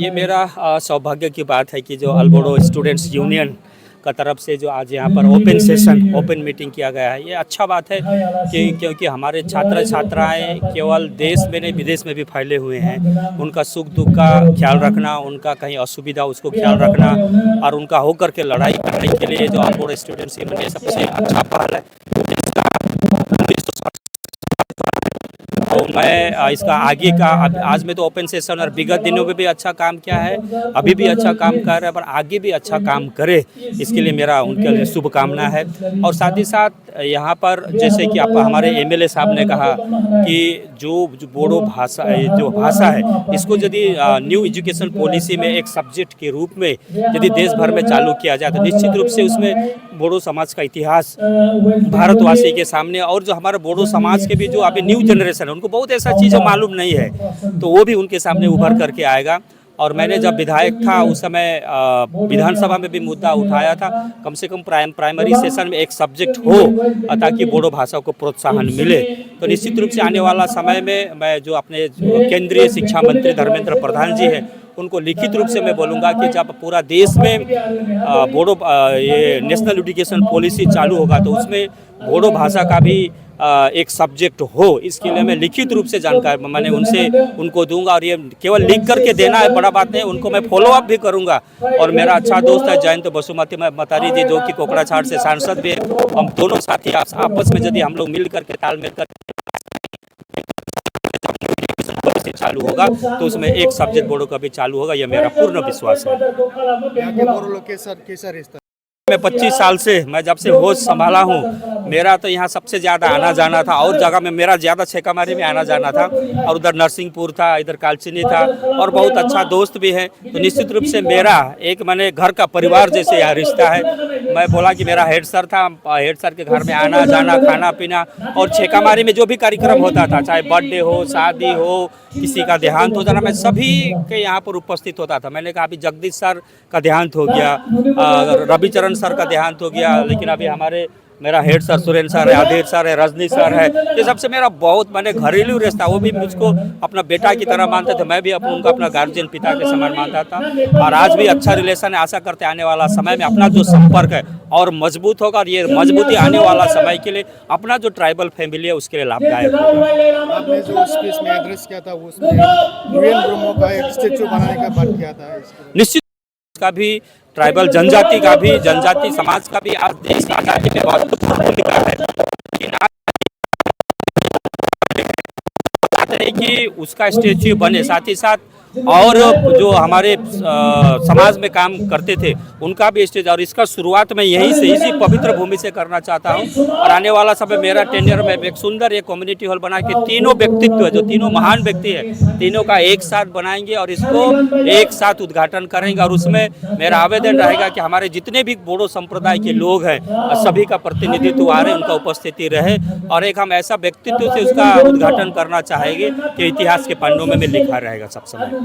ये मेरा सौभाग्य की बात है कि जो अल्बोड़ो स्टूडेंट्स यूनियन का तरफ से जो आज यहाँ पर ओपन मीटिंग किया गया है, ये अच्छा बात है कि क्योंकि हमारे छात्र छात्राएं केवल देश में नहीं विदेश में भी फैले हुए हैं। उनका सुख दुख का ख्याल रखना, उनका कहीं असुविधा उसको ख्याल रखना और उनका होकर के लड़ाई करने के लिए जो अल्बोड़ो स्टूडेंट्स यूनियन ये सबसे अच्छा पहल है। तो मैं इसका आगे का आज में तो ओपन सेशन और विगत दिनों में भी अच्छा काम किया है, अभी भी अच्छा काम कर रहा है, पर आगे भी अच्छा काम करे इसके लिए मेरा उनके लिए शुभकामना है। और साथ ही साथ यहाँ पर जैसे कि आप हमारे एमएलए साहब ने कहा कि जो बोडो भाषा जो भाषा है इसको यदि न्यू एजुकेशन पॉलिसी में एक सब्जेक्ट के रूप में यदि देश भर में चालू किया जाए तो निश्चित रूप से उसमें बोडो समाज का इतिहास भारतवासी के सामने और जो हमारे बोडो समाज के भी जो अभी न्यू जनरेशन है उनको बहुत ऐसा चीज़ मालूम नहीं है तो वो भी उनके सामने उभर करके आएगा। और मैंने जब विधायक था उस समय विधानसभा में भी मुद्दा उठाया था, कम से कम प्राइमरी सेशन में एक सब्जेक्ट हो ताकि बोडो भाषा को प्रोत्साहन मिले। तो निश्चित रूप से आने वाला समय में मैं जो अपने केंद्रीय शिक्षा मंत्री धर्मेंद्र प्रधान जी हैं उनको लिखित रूप से मैं बोलूँगा कि जब पूरा देश में बोडो ये नेशनल एजुकेशन पॉलिसी चालू होगा तो उसमें बोडो भाषा का भी एक सब्जेक्ट हो, इसके लिए मैं लिखित रूप से जानकारी मैंने उनको दूंगा। और ये केवल लिख करके देना है बड़ा बात नहीं, उनको मैं फॉलो अप भी करूंगा। और मेरा अच्छा दोस्त है जयंत बसुमती मतारी जी जो कि कोकड़ाछाड़ से सांसद भी है, हम दोनों साथी आपस में यदि हम लोग मिल करके तालमेल करके चालू होगा तो उसमें एक सब्जेक्ट बोडो का भी चालू होगा, यह मेरा पूर्ण विश्वास है। मैं 25 साल से मैं जब से होश संभाला हूँ मेरा तो यहाँ सबसे ज़्यादा आना जाना था और जगह में मेरा ज़्यादा छेकामारी में आना जाना था और उधर नरसिंहपुर था, इधर कालचिनी था और बहुत अच्छा दोस्त भी है। तो निश्चित रूप से मेरा एक मैंने घर का परिवार जैसे यहाँ रिश्ता है। मैं बोला कि मेरा हेड सर था, हेड सर के घर में आना जाना खाना पीना और छेकामारी में जो भी कार्यक्रम होता था चाहे बर्थडे हो शादी हो किसी का देहांत हो जाना मैं सभी के यहाँ पर उपस्थित होता था। मैंने कहा अभी जगदीश सर का देहांत हो गया, रविचरण सर का देहांत हो गया, लेकिन अभी हमारे मेरा हेड सर सुरेंद्र सर है, अधीर सर है, रजनी सर है, ये सबसे मेरा बहुत मैंने घरेलू रिश्ता, वो भी मुझको अपना बेटा की तरह मानते थे, मैं भी उनको अपना गार्जियन पिता के समान मानता था। और आज भी अच्छा रिलेशन है, आशा करते आने वाला समय में अपना जो संपर्क है और मजबूत होगा और ये मजबूती आने वाला समय के लिए अपना जो ट्राइबल फैमिली है उसके लिए लाभदायक होगा। आपने जो स्पीच में एड्रेस किया था उसमें यूएन ब्रह्मो का एक स्टैचू बनाने का बात किया था, निश्चित का भी ट्राइबल जनजाति का भी जनजाति समाज का भी आज देश की आजादी में महत्वपूर्ण भूमिका है कि उसका स्टैच्यू बने। साथ ही साथ और जो हमारे समाज में काम करते थे उनका भी स्टेज और इसका शुरुआत मैं यहीं से इसी पवित्र भूमि से करना चाहता हूं। और आने वाला समय मेरा टेन्योर में एक सुंदर एक कम्युनिटी हॉल बना के तीनों व्यक्तित्व जो तीनों महान व्यक्ति है तीनों का एक साथ बनाएंगे और इसको एक साथ उद्घाटन करेंगे। और उसमें मेरा आवेदन रहेगा कि हमारे जितने भी बोडो संप्रदाय के लोग हैं सभी का प्रतिनिधित्व आ रहे उनका उपस्थिति रहे और एक हम ऐसा व्यक्तित्व से उसका उद्घाटन करना चाहेंगे कि इतिहास के पन्नों में लिखा रहेगा सब समय।